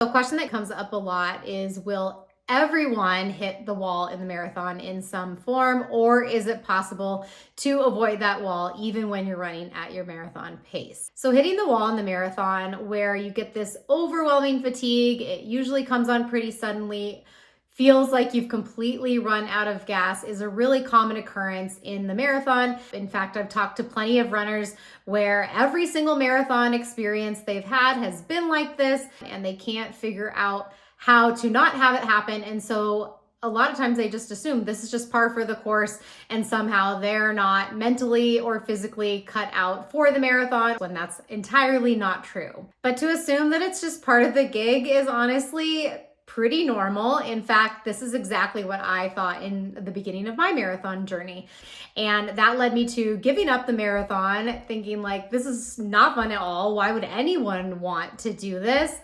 A question that comes up a lot is, will everyone hit the wall in the marathon in some form, or is it possible to avoid that wall even when you're running at your marathon pace? So hitting the wall in the marathon, where you get this overwhelming fatigue, it usually comes on pretty suddenly, feels like you've completely run out of gas, is a really common occurrence in the marathon. In fact, I've talked to plenty of runners where every single marathon experience they've had has been like this, and they can't figure out how to not have it happen. And so a lot of times they just assume this is just par for the course, and somehow they're not mentally or physically cut out for the marathon, when that's entirely not true. But to assume that it's just part of the gig is honestly pretty normal. In fact, this is exactly what I thought in the beginning of my marathon journey. And that led me to giving up the marathon, thinking like, this is not fun at all. Why would anyone want to do this?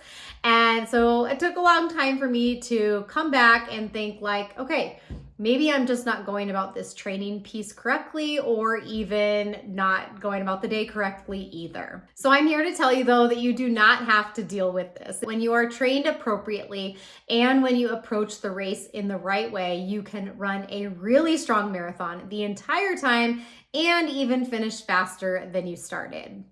And so it took a long time for me to come back and think like, okay, maybe I'm just not going about this training piece correctly, or even not going about the day correctly either. So I'm here to tell you though that you do not have to deal with this. When you are trained appropriately and when you approach the race in the right way, you can run a really strong marathon the entire time and even finish faster than you started.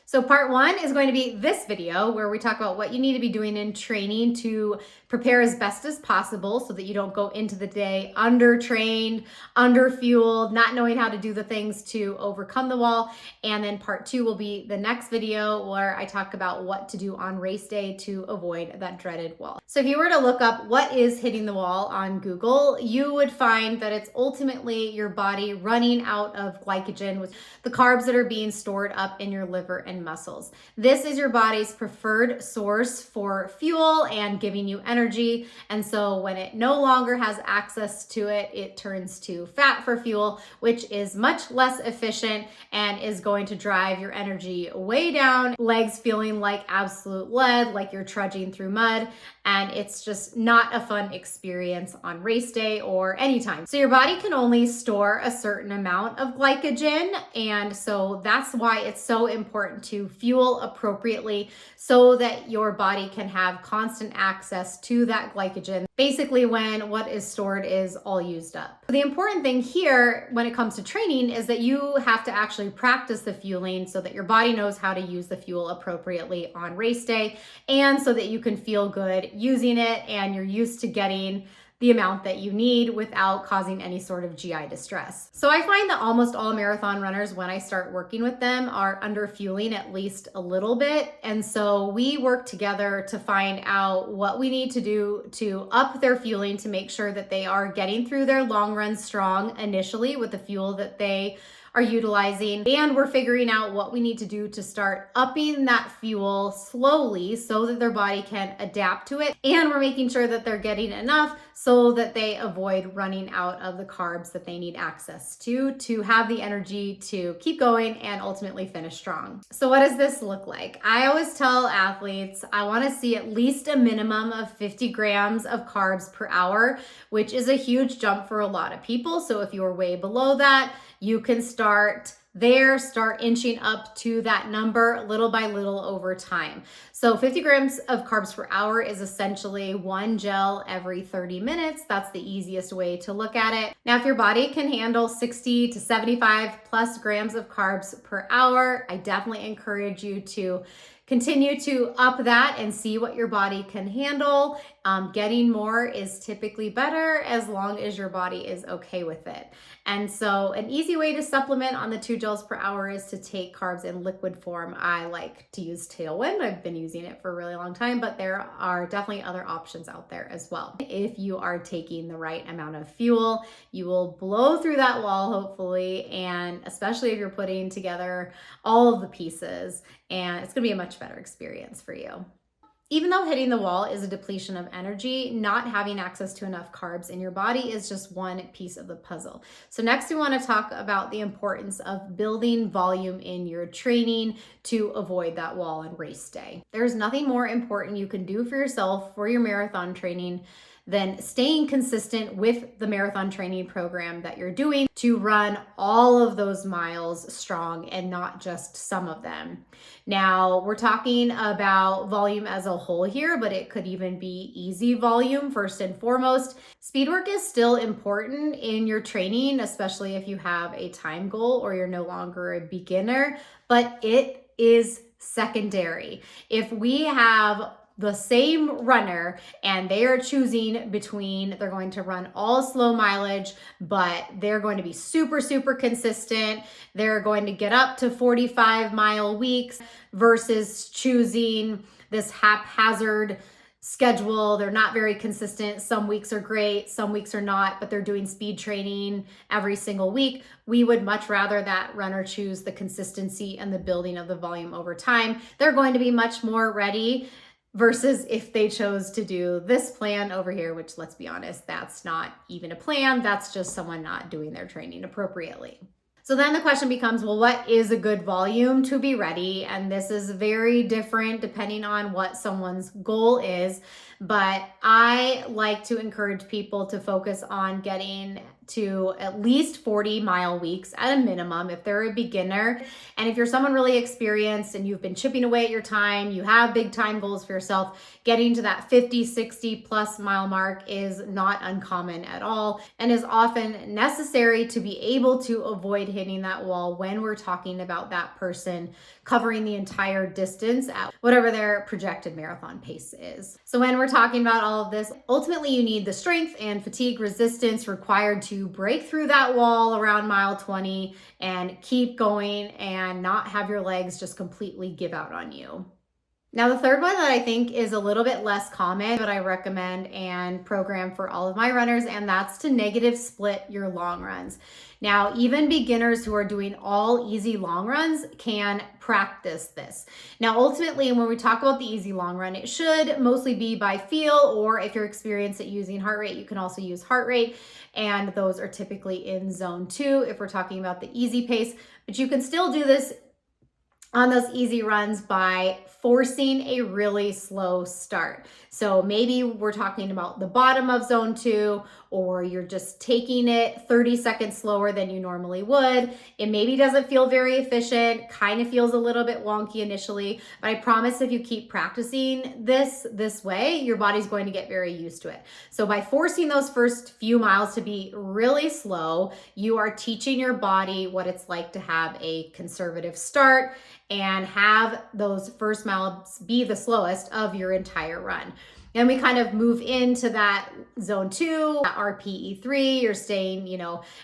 So part one is going to be this video, where we talk about what you need to be doing in training to prepare as best as possible so that you don't go into the day under-trained, under-fueled, not knowing how to do the things to overcome the wall. And then part two will be the next video, where I talk about what to do on race day to avoid that dreaded wall. So if you were to look up what is hitting the wall on Google, you would find that it's ultimately your body running out of glycogen, with the carbs that are being stored up in your liver and muscles. This is your body's preferred source for fuel and giving you energy. And so when it no longer has access to it, it turns to fat for fuel, which is much less efficient and is going to drive your energy way down, legs feeling like absolute lead, like you're trudging through mud. And it's just not a fun experience on race day or anytime. So your body can only store a certain amount of glycogen. And so that's why it's so important to fuel appropriately, so that your body can have constant access to that glycogen, basically when what is stored is all used up. The important thing here when it comes to training is that you have to actually practice the fueling so that your body knows how to use the fuel appropriately on race day, and so that you can feel good using it and you're used to getting the amount that you need without causing any sort of GI distress. So I find that almost all marathon runners, when I start working with them, are under fueling at least a little bit. And so we work together to find out what we need to do to up their fueling, to make sure that they are getting through their long run strong initially with the fuel that they are utilizing. And we're figuring out what we need to do to start upping that fuel slowly so that their body can adapt to it. And we're making sure that they're getting enough so that they avoid running out of the carbs that they need access to have the energy to keep going and ultimately finish strong. So what does this look like? I always tell athletes, I want to see at least a minimum of 50 grams of carbs per hour, which is a huge jump for a lot of people. So if you're way below that, you can start inching up to that number little by little over time. So 50 grams of carbs per hour is essentially one gel every 30 minutes. That's the easiest way to look at it. Now, if your body can handle 60 to 75 plus grams of carbs per hour, I definitely encourage you to continue to up that and see what your body can handle. Getting more is typically better as long as your body is okay with it. And so an easy way to supplement on the 2 gels per hour is to take carbs in liquid form. I like to use Tailwind. I've been using it for a really long time, but there are definitely other options out there as well. If you are taking the right amount of fuel, you will blow through that wall, hopefully, and especially if you're putting together all of the pieces, and it's gonna be a much better experience for you. Even though hitting the wall is a depletion of energy, not having access to enough carbs in your body is just one piece of the puzzle. So next we want to talk about the importance of building volume in your training to avoid that wall on race day. There's nothing more important you can do for yourself for your marathon training then staying consistent with the marathon training program that you're doing to run all of those miles strong and not just some of them. Now, we're talking about volume as a whole here, but it could even be easy volume first and foremost. Speed work is still important in your training, especially if you have a time goal or you're no longer a beginner, but it is secondary. If we have the same runner and they are choosing between, they're going to run all slow mileage, but they're going to be super, super consistent. They're going to get up to 45-mile weeks versus choosing this haphazard schedule. They're not very consistent. Some weeks are great, some weeks are not, but they're doing speed training every single week. We would much rather that runner choose the consistency and the building of the volume over time. They're going to be much more ready versus if they chose to do this plan over here, which, let's be honest, that's not even a plan. That's just someone not doing their training appropriately. So then the question becomes, well, what is a good volume to be ready? And this is very different depending on what someone's goal is. But I like to encourage people to focus on getting to at least 40-mile weeks at a minimum if they're a beginner. And if you're someone really experienced and you've been chipping away at your time, you have big time goals for yourself, getting to that 50, 60 plus mile mark is not uncommon at all and is often necessary to be able to avoid hitting that wall when we're talking about that person covering the entire distance at whatever their projected marathon pace is. So when we're talking about all of this, ultimately you need the strength and fatigue resistance required to break through that wall around mile 20 and keep going and not have your legs just completely give out on you. Now, the third one that I think is a little bit less common, but I recommend and program for all of my runners, and that's to negative split your long runs. Now, even beginners who are doing all easy long runs can practice this. Now, ultimately, when we talk about the easy long run, it should mostly be by feel, or if you're experienced at using heart rate, you can also use heart rate, and those are typically in zone 2 if we're talking about the easy pace, but you can still do this on those easy runs by forcing a really slow start. So maybe we're talking about the bottom of zone 2, or you're just taking it 30 seconds slower than you normally would. It maybe doesn't feel very efficient, kind of feels a little bit wonky initially, but I promise if you keep practicing this way, your body's going to get very used to it. So by forcing those first few miles to be really slow, you are teaching your body what it's like to have a conservative start and have those first miles be the slowest of your entire run. Then we kind of move into that zone 2, RPE3, you're staying,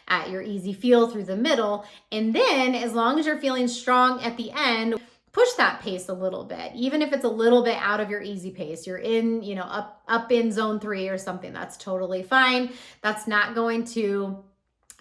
at your easy feel through the middle. And then as long as you're feeling strong at the end, push that pace a little bit. Even if it's a little bit out of your easy pace, you're in, up in zone 3 or something, that's totally fine. That's not going to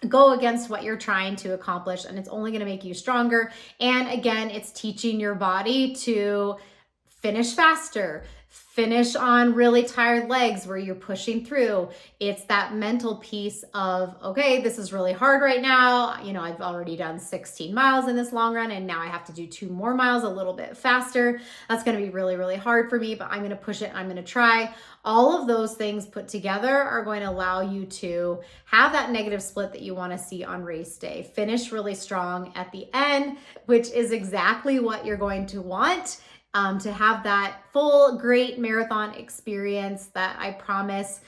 go against what you're trying to accomplish, and it's only going to make you stronger. And again, it's teaching your body to finish faster, finish on really tired legs where you're pushing through. It's that mental piece of, okay, this is really hard right now. I've already done 16 miles in this long run and now I have to do 2 more miles a little bit faster. That's going to be really, really hard for me, but I'm going to push it. I'm going to try. All of those things put together are going to allow you to have that negative split that you want to see on race day. Finish really strong at the end, which is exactly what you're going to want. To have that full great marathon experience that I promise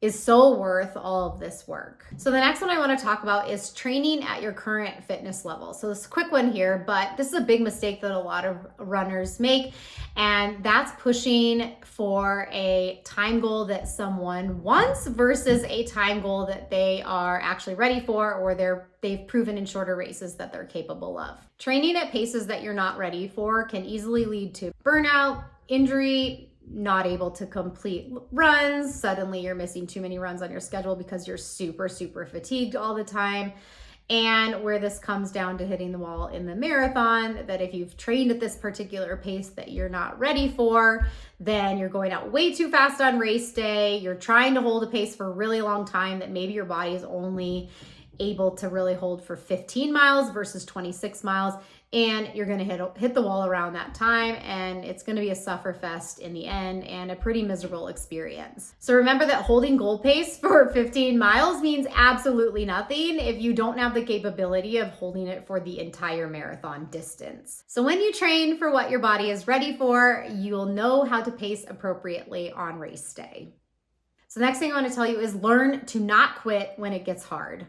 is so worth all of this work. So the next one I want to talk about is training at your current fitness level. So this is a quick one here, but this is a big mistake that a lot of runners make, and that's pushing for a time goal that someone wants versus a time goal that they are actually ready for, or they've proven in shorter races that they're capable of. Training at paces that you're not ready for can easily lead to burnout, injury, not able to complete runs. Suddenly you're missing too many runs on your schedule because you're super, super fatigued all the time. And where this comes down to hitting the wall in the marathon, that if you've trained at this particular pace that you're not ready for, then you're going out way too fast on race day. You're trying to hold a pace for a really long time that maybe your body is only able to really hold for 15 miles versus 26 miles. and you're going to hit the wall around that time, and it's going to be a sufferfest in the end and a pretty miserable experience. So remember that holding goal pace for 15 miles means absolutely nothing if you don't have the capability of holding it for the entire marathon distance. So when you train for what your body is ready for, you'll know how to pace appropriately on race day. So the next thing I want to tell you is learn to not quit when it gets hard.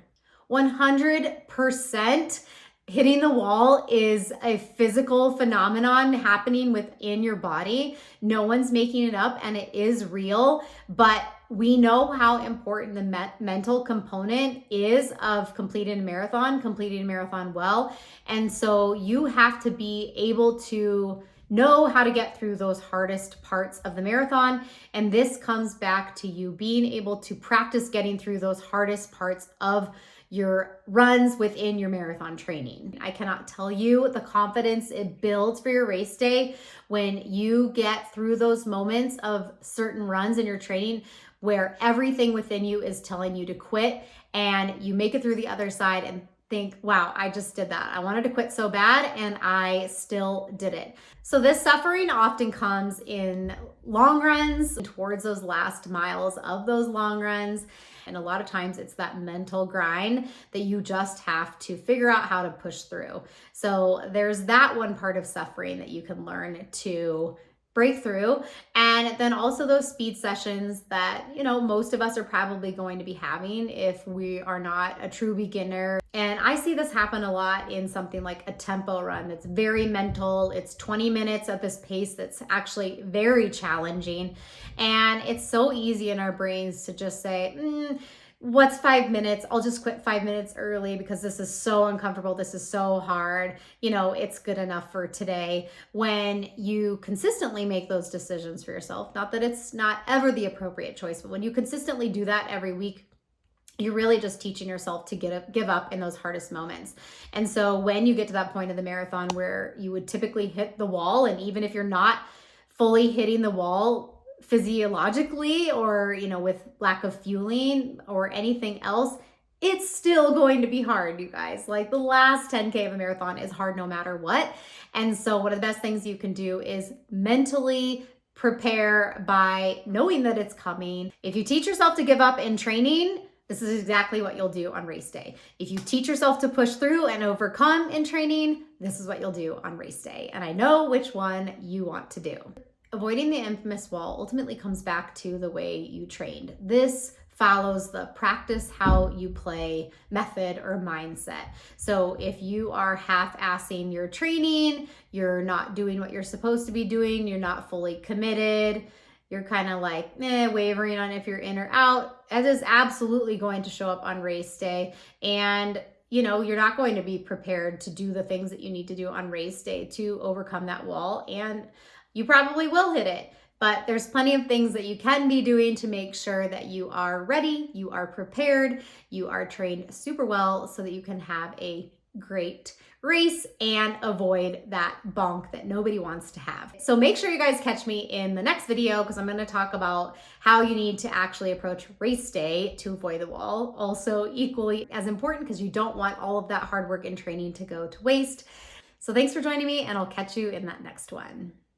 100% hitting the wall is a physical phenomenon happening within your body. No one's making it up, and it is real, but we know how important the mental component is of completing a marathon well. And so you have to be able to know how to get through those hardest parts of the marathon. And this comes back to you being able to practice getting through those hardest parts of your runs within your marathon training. I cannot tell you the confidence it builds for your race day when you get through those moments of certain runs in your training where everything within you is telling you to quit, and you make it through the other side and think, wow, I just did that. I wanted to quit so bad and I still did it. So this suffering often comes in long runs, towards those last miles of those long runs. And a lot of times it's that mental grind that you just have to figure out how to push through. So there's that one part of suffering that you can learn to break through. And then also those speed sessions that, most of us are probably going to be having if we are not a true beginner. And I see this happen a lot in something like a tempo run that's very mental. It's 20 minutes at this pace that's actually very challenging. And it's so easy in our brains to just say, what's 5 minutes? I'll just quit 5 minutes early because this is so uncomfortable. This is so hard. It's good enough for today. When you consistently make those decisions for yourself, not that it's not ever the appropriate choice, but when you consistently do that every week, you're really just teaching yourself to give up in those hardest moments. And so when you get to that point of the marathon where you would typically hit the wall, and even if you're not fully hitting the wall physiologically or, with lack of fueling or anything else, it's still going to be hard, you guys. Like the last 10K of a marathon is hard no matter what. And so one of the best things you can do is mentally prepare by knowing that it's coming. If you teach yourself to give up in training, this is exactly what you'll do on race day. If you teach yourself to push through and overcome in training, this is what you'll do on race day. And I know which one you want to do. Avoiding the infamous wall ultimately comes back to the way you trained. This follows the practice how you play method or mindset. So if you are half-assing your training, you're not doing what you're supposed to be doing, you're not fully committed, you're kind of like wavering on if you're in or out, that is absolutely going to show up on race day. And you're not going to be prepared to do the things that you need to do on race day to overcome that wall. And you probably will hit it, but there's plenty of things that you can be doing to make sure that you are ready, you are prepared, you are trained super well so that you can have a great race and avoid that bonk that nobody wants to have. So make sure you guys catch me in the next video because I'm going to talk about how you need to actually approach race day to avoid the wall. Also equally as important because you don't want all of that hard work and training to go to waste. So thanks for joining me, and I'll catch you in that next one.